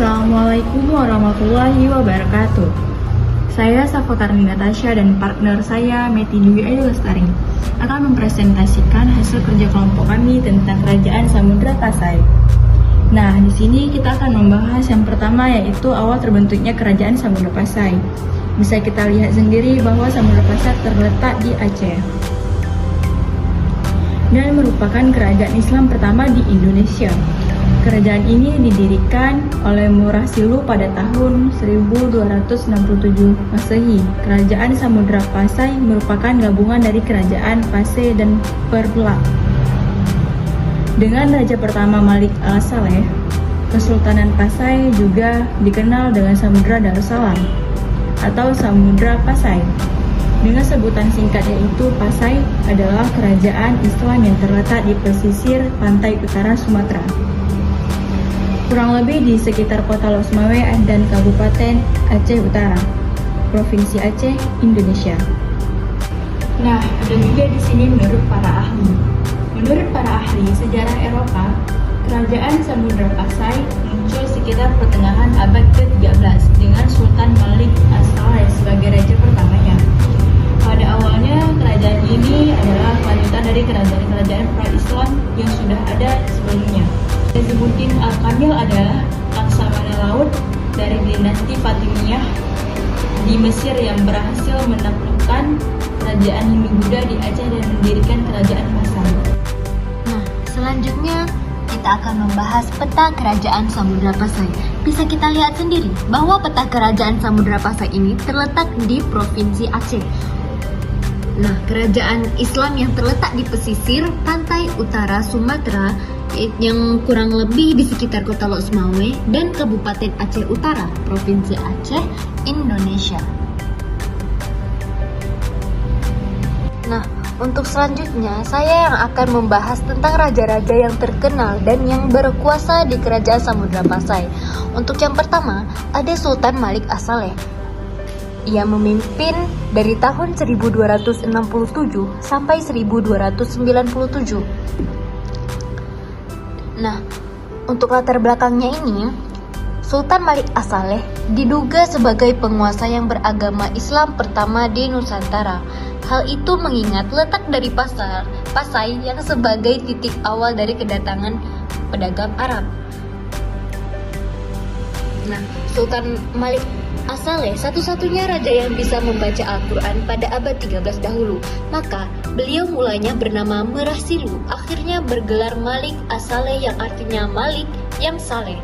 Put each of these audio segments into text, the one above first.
Assalamualaikum warahmatullahi wabarakatuh. Saya Safa Karni Natasha dan partner saya Meti Dwi Ayu Lestari akan mempresentasikan hasil kerja kelompok kami tentang Kerajaan Samudra Pasai. Nah, di sini kita akan membahas yang pertama, yaitu awal terbentuknya Kerajaan Samudra Pasai. Bisa kita lihat sendiri bahwa Samudra Pasai terletak di Aceh dan merupakan kerajaan Islam pertama di Indonesia. Kerajaan ini didirikan oleh Murah Silu pada tahun 1267 Masehi. Kerajaan Samudra Pasai merupakan gabungan dari Kerajaan Pasai dan Perbela. Dengan Raja pertama Malik Al-Saleh, Kesultanan Pasai juga dikenal dengan Samudra Darussalam atau Samudra Pasai. Dengan sebutan singkat yaitu Pasai adalah kerajaan Islam yang terletak di pesisir pantai utara Sumatera, kurang lebih di sekitar kota Losmawe dan Kabupaten Aceh Utara, Provinsi Aceh, Indonesia. Nah, ada juga di sini menurut para ahli. Menurut para ahli sejarah Eropa, Kerajaan Samudra Pasai muncul sekitar pertengahan abad ke-13 dengan Sultan Malik As-Saleh sebagai raja pertamanya. Pada awalnya, kerajaan ini adalah lanjutan dari kerajaan-kerajaan pra-Islam yang sudah ada sebelumnya. Nazaruddin Al-Kamil adalah laksamana laut dari dinasti Fatimiyah di Mesir yang berhasil menaklukkan kerajaan Hindu-Buddha di Aceh dan mendirikan kerajaan Pasai. Nah, selanjutnya kita akan membahas peta Kerajaan Samudra Pasai. Bisa kita lihat sendiri bahwa peta Kerajaan Samudra Pasai ini terletak di Provinsi Aceh. Nah, kerajaan Islam yang terletak di pesisir pantai utara Sumatera yang kurang lebih di sekitar kota Losmawe dan Kabupaten Aceh Utara, Provinsi Aceh, Indonesia. Nah, untuk selanjutnya saya yang akan membahas tentang raja-raja yang terkenal dan yang berkuasa di Kerajaan Samudra Pasai. Untuk yang pertama, ada Sultan Malik As-Saleh. Ia memimpin dari tahun 1267 sampai 1297. Nah, untuk latar belakangnya ini, Sultan Malik As-Saleh diduga sebagai penguasa yang beragama Islam pertama di Nusantara. Hal itu mengingat letak dari Pasai yang sebagai titik awal dari kedatangan pedagang Arab. Nah, Sultan Malik As-Saleh satu-satunya raja yang bisa membaca Al-Quran pada abad 13 dahulu. Maka beliau mulanya bernama Murah Silu, akhirnya bergelar Malik As-Saleh yang artinya Malik yang Saleh.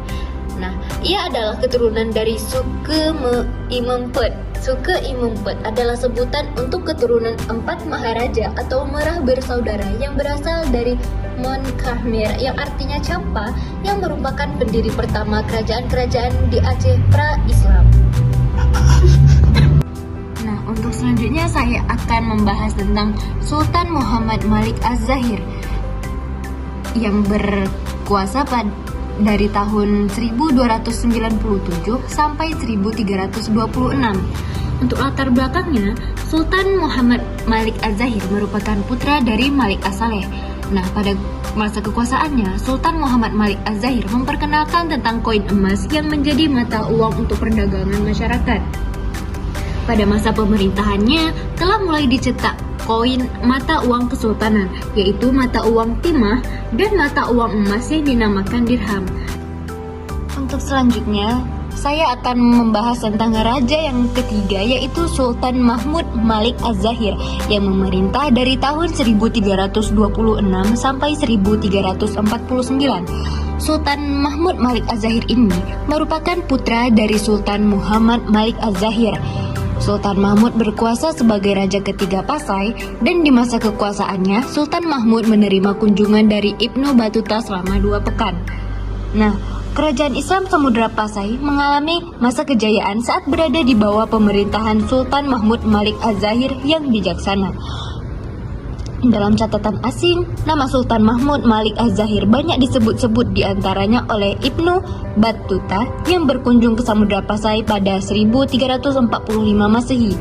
Nah, ia adalah keturunan dari suku Imempet. Suku Imempet adalah sebutan untuk keturunan 4 maharaja atau merah bersaudara yang berasal dari Mon Khmer yang artinya campa, yang merupakan pendiri pertama kerajaan-kerajaan di Aceh pra-Islam. Nah, untuk selanjutnya saya akan membahas tentang Sultan Muhammad Malik Az-Zahir yang berkuasa dari tahun 1297 sampai 1326. Untuk latar belakangnya, Sultan Muhammad Malik Az-Zahir merupakan putra dari Malik As-Saleh. Nah, pada masa kekuasaannya, Sultan Muhammad Malik Az-Zahir memperkenalkan tentang koin emas yang menjadi mata uang untuk perdagangan masyarakat. Pada masa pemerintahannya, telah mulai dicetak koin mata uang kesultanan, yaitu mata uang timah dan mata uang emas yang dinamakan dirham. Untuk selanjutnya, saya akan membahas tentang raja yang ketiga, yaitu Sultan Mahmud Malik Az-Zahir yang memerintah dari tahun 1326 sampai 1349. Sultan Mahmud Malik Az-Zahir ini merupakan putra dari Sultan Muhammad Malik Az-Zahir. Sultan Mahmud berkuasa sebagai raja ketiga Pasai, dan di masa kekuasaannya Sultan Mahmud menerima kunjungan dari Ibnu Battuta selama 2 pekan. Nah, Kerajaan Islam Samudra Pasai mengalami masa kejayaan saat berada di bawah pemerintahan Sultan Mahmud Malik Az-Zahir yang bijaksana. Dalam catatan asing, nama Sultan Mahmud Malik Az-Zahir banyak disebut-sebut diantaranya oleh Ibnu Battuta yang berkunjung ke Samudra Pasai pada 1345 Masehi.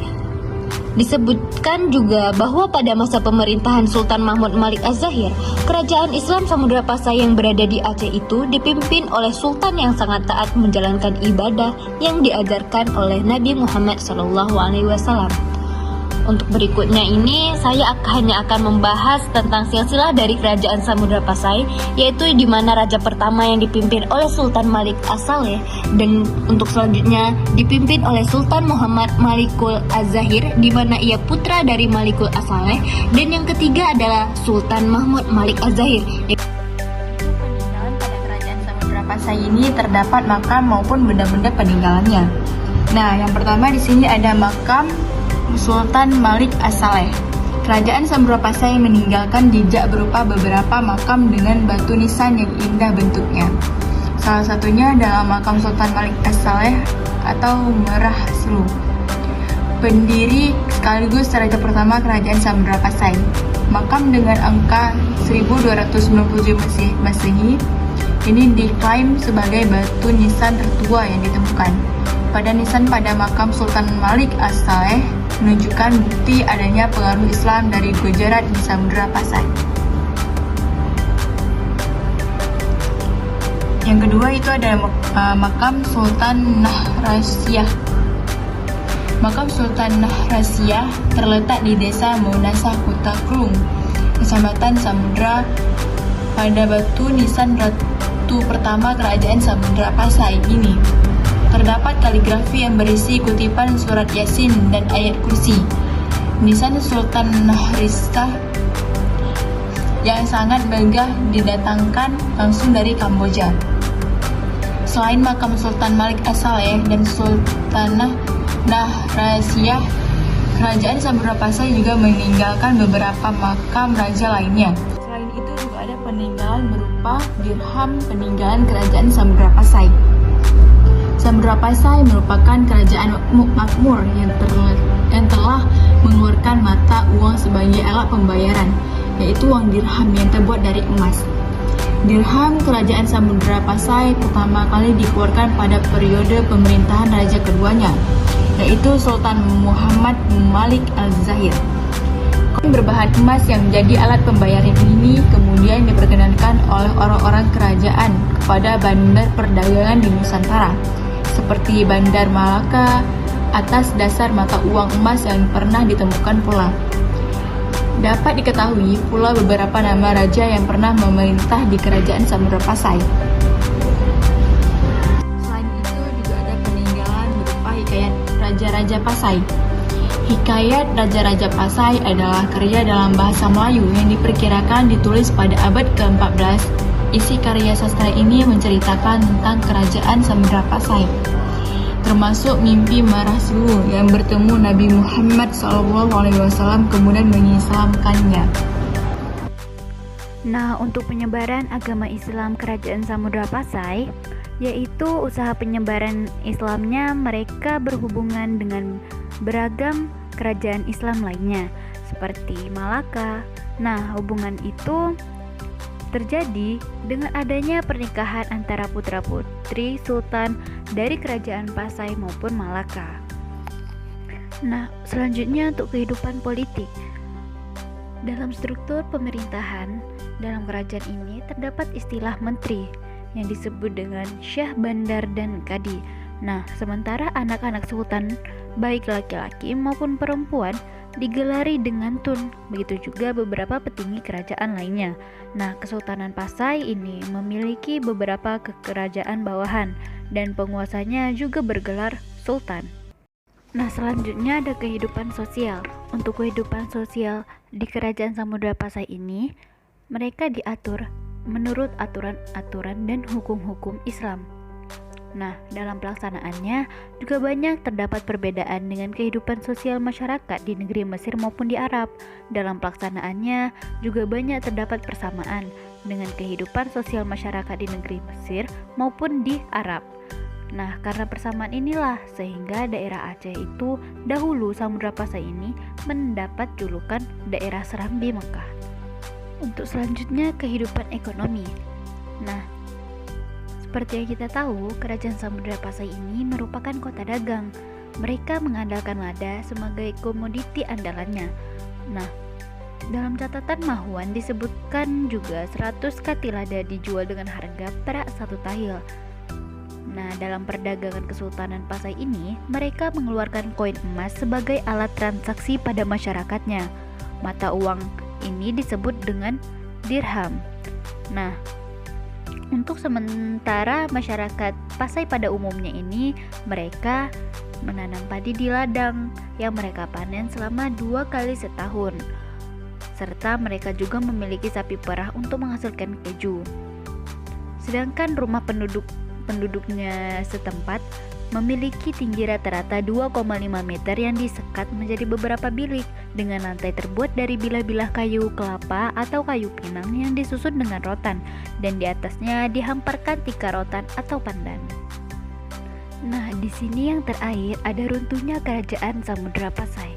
Disebutkan juga bahwa pada masa pemerintahan Sultan Mahmud Malik Az-Zahir, kerajaan Islam Samudra Pasai yang berada di Aceh itu dipimpin oleh sultan yang sangat taat menjalankan ibadah yang diajarkan oleh Nabi Muhammad SAW. Untuk berikutnya ini, saya hanya akan membahas tentang silsilah dari kerajaan Samudra Pasai, yaitu di mana raja pertama yang dipimpin oleh Sultan Malik As-Saleh, dan untuk selanjutnya dipimpin oleh Sultan Muhammad Malikul Az-Zahir, di mana ia putra dari Malikul As-Saleh, dan yang ketiga adalah Sultan Mahmud Malik Az-Zahir. Peninggalan pada kerajaan Samudra Pasai ini terdapat makam maupun benda-benda peninggalannya. Nah, yang pertama di sini ada makam Sultan Malik As-Saleh. Kerajaan Samudra Pasai meninggalkan jejak berupa beberapa makam dengan batu nisan yang indah bentuknya. Salah satunya adalah makam Sultan Malik As-Saleh atau Merah Selu, pendiri sekaligus raja pertama kerajaan Samudra Pasai. Makam dengan angka 1297 Masehi ini diklaim sebagai batu nisan tertua yang ditemukan. Pada nisan pada makam Sultan Malik As-Saleh menunjukkan bukti adanya pengaruh Islam dari Gujarat di Samudra Pasai. Yang kedua itu ada makam Sultan Nahrasiyah. Makam Sultan Nahrasiyah terletak di desa Maunasah, Kota Klung, Kecamatan Samudra. Pada batu nisan ratu pertama kerajaan Samudra Pasai ini terdapat kaligrafi yang berisi kutipan surat Yasin dan ayat kursi. Nisan Sultan Nahrasiyah yang sangat megah didatangkan langsung dari Kamboja. Selain makam Sultan Malik As-Saleh dan Sultanah Nahrasiyah, kerajaan Samudra Pasai juga meninggalkan beberapa makam raja lainnya. Selain itu juga ada peninggalan berupa dirham peninggalan kerajaan Samudra Pasai. Samudra Pasai merupakan kerajaan makmur yang telah mengeluarkan mata uang sebagai alat pembayaran, yaitu uang dirham yang terbuat dari emas. Dirham kerajaan Samudra Pasai pertama kali dikeluarkan pada periode pemerintahan raja keduanya, yaitu Sultan Muhammad Malik Az-Zahir. Koin berbahan emas yang menjadi alat pembayaran ini kemudian diperkenalkan oleh orang-orang kerajaan kepada bandar perdagangan di Nusantara, seperti Bandar Malaka, atas dasar mata uang emas yang pernah ditemukan pula. Dapat diketahui pula beberapa nama raja yang pernah memerintah di kerajaan Samudra Pasai. Selain itu juga ada peninggalan berupa hikayat Raja-Raja Pasai. Hikayat Raja-Raja Pasai adalah karya dalam bahasa Melayu yang diperkirakan ditulis pada abad ke-14. Isi karya sastra ini menceritakan tentang kerajaan Samudra Pasai, termasuk mimpi Merah Selu yang bertemu Nabi Muhammad SAW kemudian mengislamkannya. Nah, untuk penyebaran agama Islam kerajaan Samudra Pasai, yaitu usaha penyebaran Islamnya mereka berhubungan dengan beragam kerajaan Islam lainnya, seperti Malaka. Nah, hubungan itu terjadi dengan adanya pernikahan antara putra-putri sultan dari kerajaan Pasai maupun Malaka. Nah, selanjutnya untuk kehidupan politik. Dalam struktur pemerintahan dalam kerajaan ini terdapat istilah menteri yang disebut dengan Syah Bandar dan Kadi. Nah, sementara anak-anak sultan baik laki-laki maupun perempuan digelari dengan tun, begitu juga beberapa petinggi kerajaan lainnya. Nah, Kesultanan Pasai ini memiliki beberapa kerajaan bawahan dan penguasanya juga bergelar sultan. Nah, selanjutnya ada kehidupan sosial. Untuk kehidupan sosial di kerajaan Samudra Pasai ini, mereka diatur menurut aturan-aturan dan hukum-hukum Islam. Nah, dalam pelaksanaannya juga banyak terdapat perbedaan dengan kehidupan sosial masyarakat di negeri Mesir maupun di Arab. Dalam pelaksanaannya juga banyak terdapat persamaan dengan kehidupan sosial masyarakat di negeri Mesir maupun di Arab. Nah, karena persamaan inilah sehingga daerah Aceh itu dahulu Samudra Pasai ini mendapat julukan daerah Serambi Mekah. Untuk selanjutnya kehidupan ekonomi. Nah, seperti yang kita tahu, kerajaan Samudra Pasai ini merupakan kota dagang. Mereka mengandalkan lada sebagai komoditi andalannya. Nah, dalam catatan Mahuan disebutkan juga 100 kati lada dijual dengan harga perak 1 tahil. Nah, dalam perdagangan Kesultanan Pasai ini, mereka mengeluarkan koin emas sebagai alat transaksi pada masyarakatnya. Mata uang ini disebut dengan dirham. Nah, untuk sementara masyarakat Pasai pada umumnya ini, mereka menanam padi di ladang yang mereka panen selama 2 kali setahun. Serta mereka juga memiliki sapi perah untuk menghasilkan keju. Sedangkan rumah penduduknya setempat memiliki tinggi rata-rata 2,5 meter yang disekat menjadi beberapa bilik dengan lantai terbuat dari bilah-bilah kayu kelapa atau kayu pinang yang disusun dengan rotan, dan di atasnya dihamparkan tikar rotan atau pandan. Nah, di sini yang terakhir ada runtuhnya kerajaan Samudra Pasai.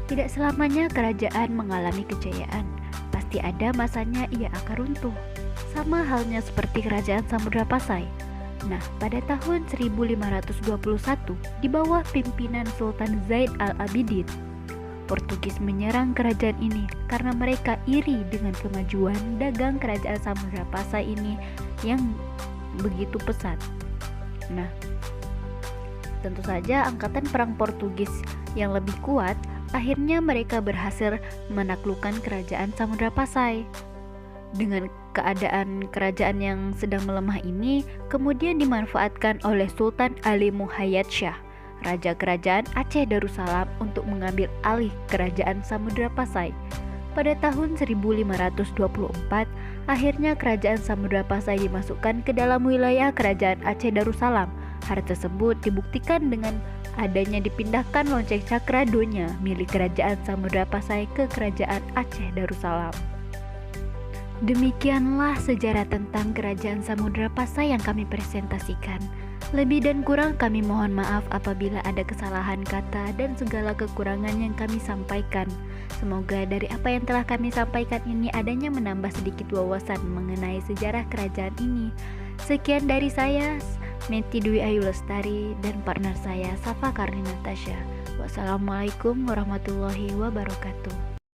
Tidak selamanya kerajaan mengalami kejayaan, pasti ada masanya ia akan runtuh. Sama halnya seperti kerajaan Samudra Pasai. Nah, pada tahun 1521, di bawah pimpinan Sultan Zaid al-Abidin, Portugis menyerang kerajaan ini karena mereka iri dengan kemajuan dagang kerajaan Samudra Pasai ini yang begitu pesat. Nah, tentu saja angkatan perang Portugis yang lebih kuat akhirnya mereka berhasil menaklukkan kerajaan Samudra Pasai. Dengan keadaan kerajaan yang sedang melemah ini kemudian dimanfaatkan oleh Sultan Ali Muhayyad Shah, Raja Kerajaan Aceh Darussalam, untuk mengambil alih kerajaan Samudra Pasai. Pada tahun 1524, akhirnya kerajaan Samudra Pasai dimasukkan ke dalam wilayah kerajaan Aceh Darussalam. Hal tersebut dibuktikan dengan adanya dipindahkan lonceng cakra donya milik kerajaan Samudra Pasai ke kerajaan Aceh Darussalam. Demikianlah sejarah tentang kerajaan Samudra Pasai yang kami presentasikan. Lebih dan kurang kami mohon maaf apabila ada kesalahan kata dan segala kekurangan yang kami sampaikan. Semoga dari apa yang telah kami sampaikan ini adanya menambah sedikit wawasan mengenai sejarah kerajaan ini. Sekian dari saya, Meti Dwi Ayu Lestari, dan partner saya Safa Karni Natasha. Wassalamualaikum warahmatullahi wabarakatuh.